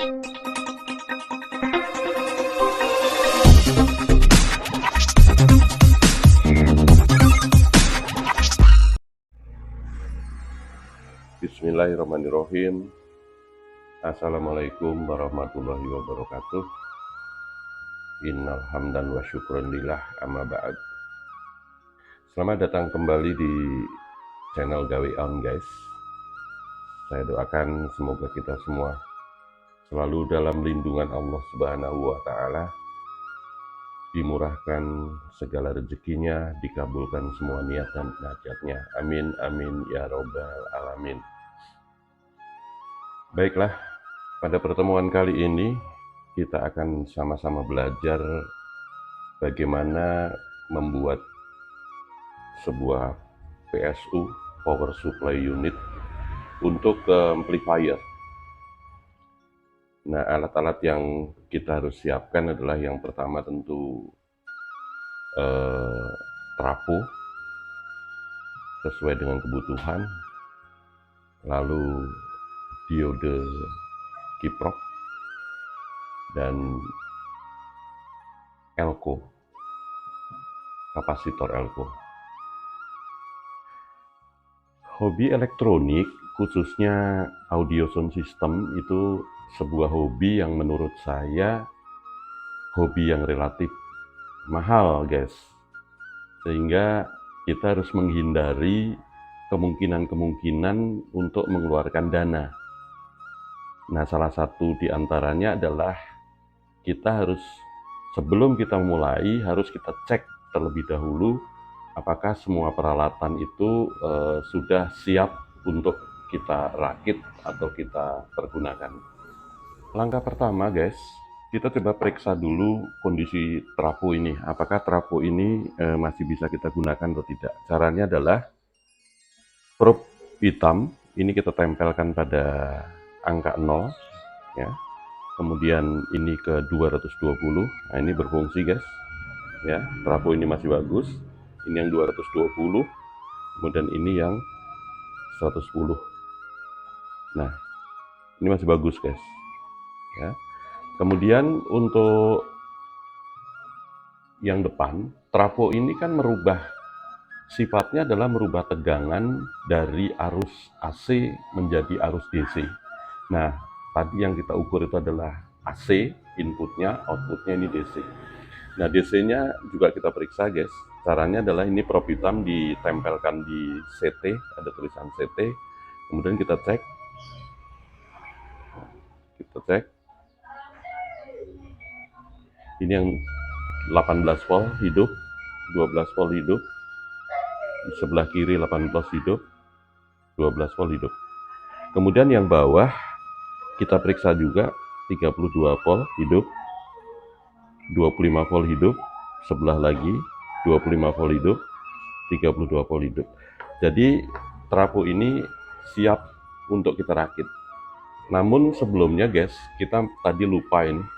Bismillahirrahmanirrahim. Assalamualaikum warahmatullahi wabarakatuh. Innal hamdan wa syukran lillah, amma ba'd. Selamat datang kembali di channel Gawe On, guys. Saya doakan semoga kita semua selalu dalam lindungan Allah Subhanahu wa Ta'ala, dimurahkan segala rezekinya, dikabulkan semua niat dan hajatnya. Amin amin ya robbal alamin. Baiklah, pada pertemuan kali ini kita akan sama-sama belajar bagaimana membuat sebuah PSU, Power Supply Unit, untuk amplifier. Nah, alat-alat yang kita harus siapkan adalah yang pertama tentu trafo sesuai dengan kebutuhan, lalu diode kiprok, dan elko, kapasitor elko. Hobi elektronik, khususnya audio sound system, itu sebuah hobi yang menurut saya hobi yang relatif mahal, guys. Sehingga kita harus menghindari kemungkinan-kemungkinan untuk mengeluarkan dana. Nah, salah satu di antaranya adalah kita harus, sebelum kita mulai, harus kita cek terlebih dahulu apakah semua peralatan itu sudah siap untuk kita rakit atau kita pergunakan. Langkah pertama, guys, kita coba periksa dulu kondisi trafo ini. Apakah trafo ini masih bisa kita gunakan atau tidak. Caranya adalah probe hitam ini kita tempelkan pada angka 0 ya. Kemudian ini ke 220. Nah, ini berfungsi, guys. Ya, trafo ini masih bagus. Ini yang 220, kemudian ini yang 110. Nah, ini masih bagus, guys. Ya. Kemudian untuk yang depan, trafo ini kan merubah, sifatnya adalah merubah tegangan dari arus AC menjadi arus DC. Nah, tadi yang kita ukur itu adalah AC, inputnya, outputnya ini DC. Nah, DC-nya juga kita periksa, guys. Caranya adalah ini probe hitam ditempelkan di CT, ada tulisan CT. Kemudian kita cek. Ini yang 18 volt hidup, 12 volt hidup. Di sebelah kiri 18 hidup, 12 volt hidup. Kemudian yang bawah kita periksa juga 32 volt hidup, 25 volt hidup, sebelah lagi 25 volt hidup, 32 volt hidup. Jadi trafo ini siap untuk kita rakit. Namun sebelumnya, guys, kita tadi lupa ini.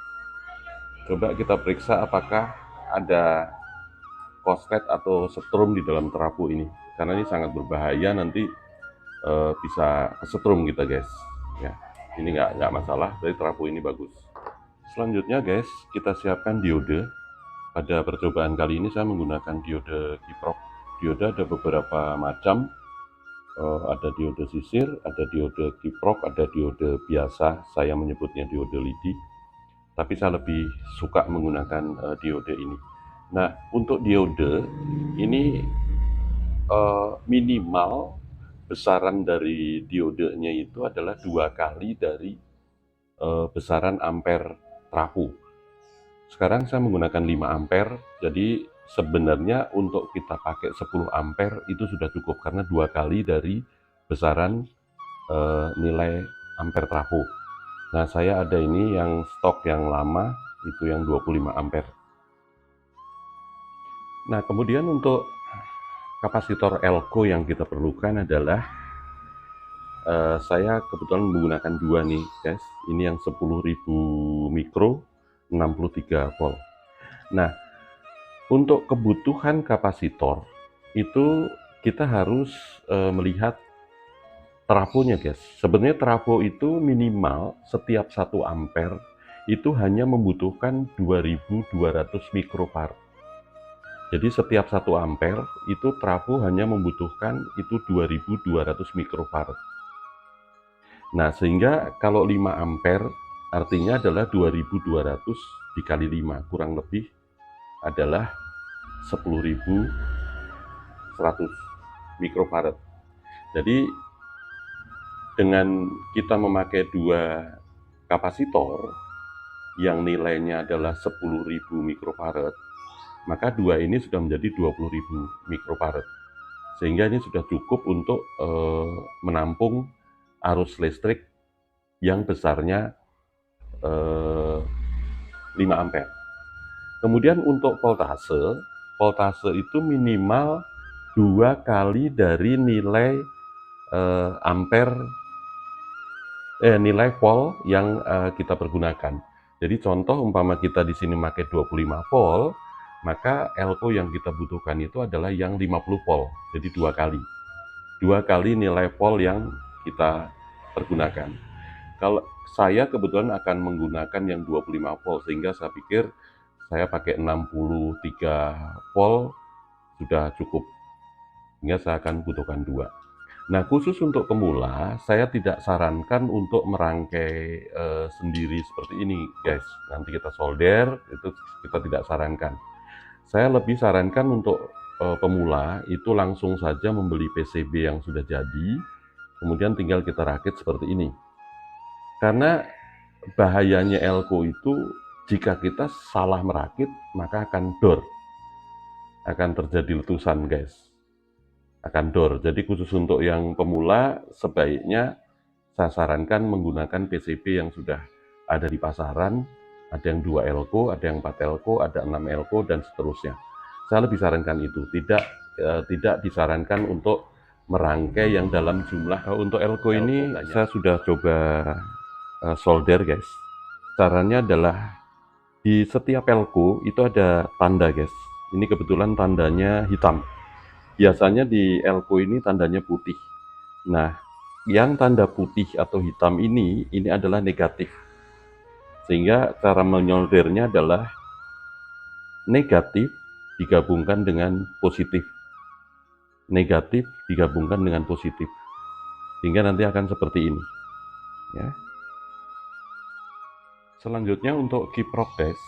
Coba kita periksa apakah ada korslet atau setrum di dalam trafo ini, karena ini sangat berbahaya, nanti bisa kesetrum kita, guys. Ya, ini nggak masalah, dari trafo ini bagus. Selanjutnya, guys, kita siapkan diode. Pada percobaan kali ini saya menggunakan diode kiprok. Diode ada beberapa macam, ada diode sisir, ada diode kiprok, ada diode biasa, saya menyebutnya diode lidi, tapi saya lebih suka menggunakan diode ini. Nah, untuk diode ini minimal besaran dari diodenya itu adalah 2 kali dari besaran ampere trafo. Sekarang saya menggunakan 5 ampere, jadi sebenarnya untuk kita pakai 10 ampere itu sudah cukup, karena 2 kali dari besaran nilai ampere trafo. Nah, saya ada ini yang stok yang lama, itu yang 25 ampere. Nah, kemudian untuk kapasitor elko yang kita perlukan adalah saya kebetulan menggunakan 2 nih, guys. Ini yang 10.000 mikro, 63 volt. Nah, untuk kebutuhan kapasitor itu kita harus melihat trafonya guys. Sebenarnya trafo itu minimal setiap 1 ampere itu hanya membutuhkan 2200 mikrofarad. Jadi setiap 1 ampere itu trafo hanya membutuhkan itu 2200 mikrofarad. Nah, sehingga kalau 5 ampere artinya adalah 2200 dikali 5 kurang lebih adalah 10.100 mikrofarad. Jadi dengan kita memakai 2 kapasitor yang nilainya adalah 10.000 mikrofarad, maka 2 ini sudah menjadi 20.000 mikrofarad. Sehingga ini sudah cukup untuk menampung arus listrik yang besarnya 5 ampere. Kemudian untuk voltase itu minimal 2 kali dari nilai nilai volt yang kita pergunakan. Jadi contoh umpama kita di sini pakai 25 volt, maka elko yang kita butuhkan itu adalah yang 50 volt. Jadi 2 kali. 2 kali nilai volt yang kita pergunakan. Kalau saya kebetulan akan menggunakan yang 25 volt, sehingga saya pikir saya pakai 63 volt sudah cukup. Sehingga saya akan butuhkan 2. Nah, khusus untuk pemula, saya tidak sarankan untuk merangkai sendiri seperti ini, guys. Nanti kita solder, itu kita tidak sarankan. Saya lebih sarankan untuk pemula, itu langsung saja membeli PCB yang sudah jadi, kemudian tinggal kita rakit seperti ini. Karena bahayanya elko itu, jika kita salah merakit, maka akan dor. Akan terjadi letusan, guys. Akan dor. Jadi khusus untuk yang pemula sebaiknya saya sarankan menggunakan PCB yang sudah ada di pasaran. Ada yang 2 elko, ada yang 4 elko, ada 6 elko dan seterusnya. Saya lebih sarankan itu, tidak disarankan untuk merangkai yang dalam jumlah. Untuk elko ini saya sudah coba solder, guys. Caranya adalah di setiap elko itu ada tanda, guys. Ini kebetulan tandanya hitam. Biasanya di elko ini tandanya putih. Nah, yang tanda putih atau hitam ini adalah negatif. Sehingga cara menyoldernya adalah negatif digabungkan dengan positif. Negatif digabungkan dengan positif. Sehingga nanti akan seperti ini. Ya. Selanjutnya untuk kiprok, guys.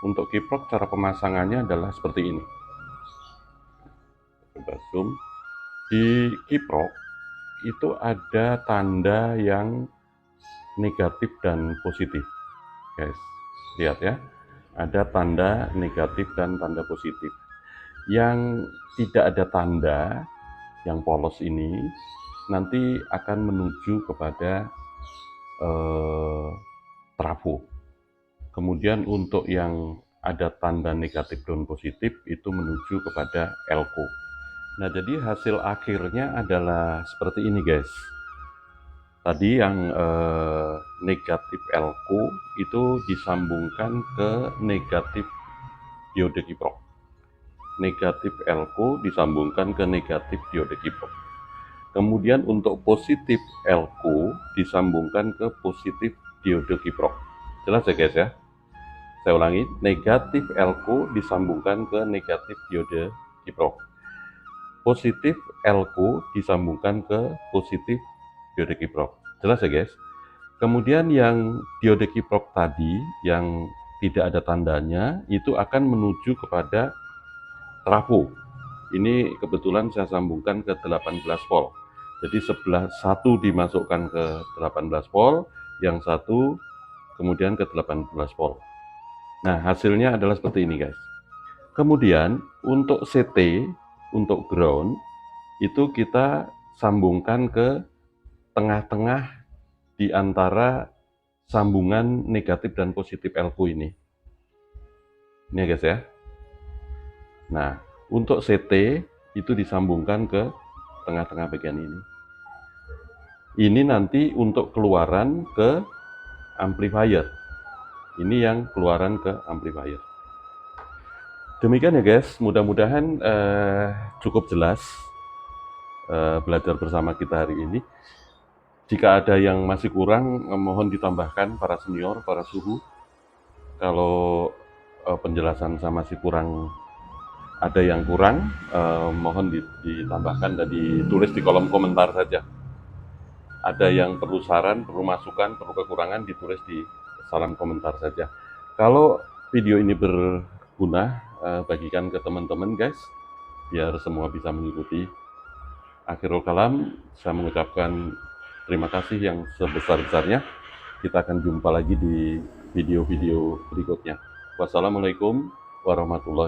Untuk kiprok cara pemasangannya adalah seperti ini. Coba zoom. Di kiprok itu ada tanda yang negatif dan positif, guys. Lihat ya, ada tanda negatif dan tanda positif. Yang tidak ada tanda, yang polos ini nanti akan menuju kepada trafo. Kemudian untuk yang ada tanda negatif dan positif itu menuju kepada elko. Nah, jadi hasil akhirnya adalah seperti ini, guys. Tadi yang negatif elko itu disambungkan ke negatif diode kiprok. Negatif elko disambungkan ke negatif diode kiprok. Kemudian untuk positif elko disambungkan ke positif diode kiprok. Jelas ya, guys ya? Saya ulangi, negatif elko disambungkan ke negatif diode kiprok. Positif elko disambungkan ke positif diode kiprok. Jelas ya, guys? Kemudian yang diode kiprok tadi yang tidak ada tandanya itu akan menuju kepada trafo. Ini kebetulan saya sambungkan ke 18 volt. Jadi sebelah satu dimasukkan ke 18 volt, yang satu kemudian ke 18 volt. Nah, hasilnya adalah seperti ini, guys. Kemudian untuk CT, untuk ground, itu kita sambungkan ke tengah-tengah di antara sambungan negatif dan positif elko ini. Ini ya, guys ya. Nah, untuk CT itu disambungkan ke tengah-tengah bagian ini. Ini nanti untuk keluaran ke amplifier. Ini yang keluaran ke amplifier. Demikian ya, guys, mudah-mudahan cukup jelas belajar bersama kita hari ini. Jika ada yang masih kurang, mohon ditambahkan para senior, para suhu. Kalau penjelasan saya masih kurang, ada yang kurang, mohon ditambahkan dan ditulis di kolom komentar saja. Ada yang perlu saran, perlu masukan, perlu kekurangan, ditulis di salam komentar saja. Kalau video ini berguna, bagikan ke teman-teman guys, biar semua bisa mengikuti. Akhirul kalam, saya mengucapkan terima kasih yang sebesar-besarnya. Kita akan jumpa lagi di video-video berikutnya. Wassalamualaikum warahmatullahi wabarakatuh.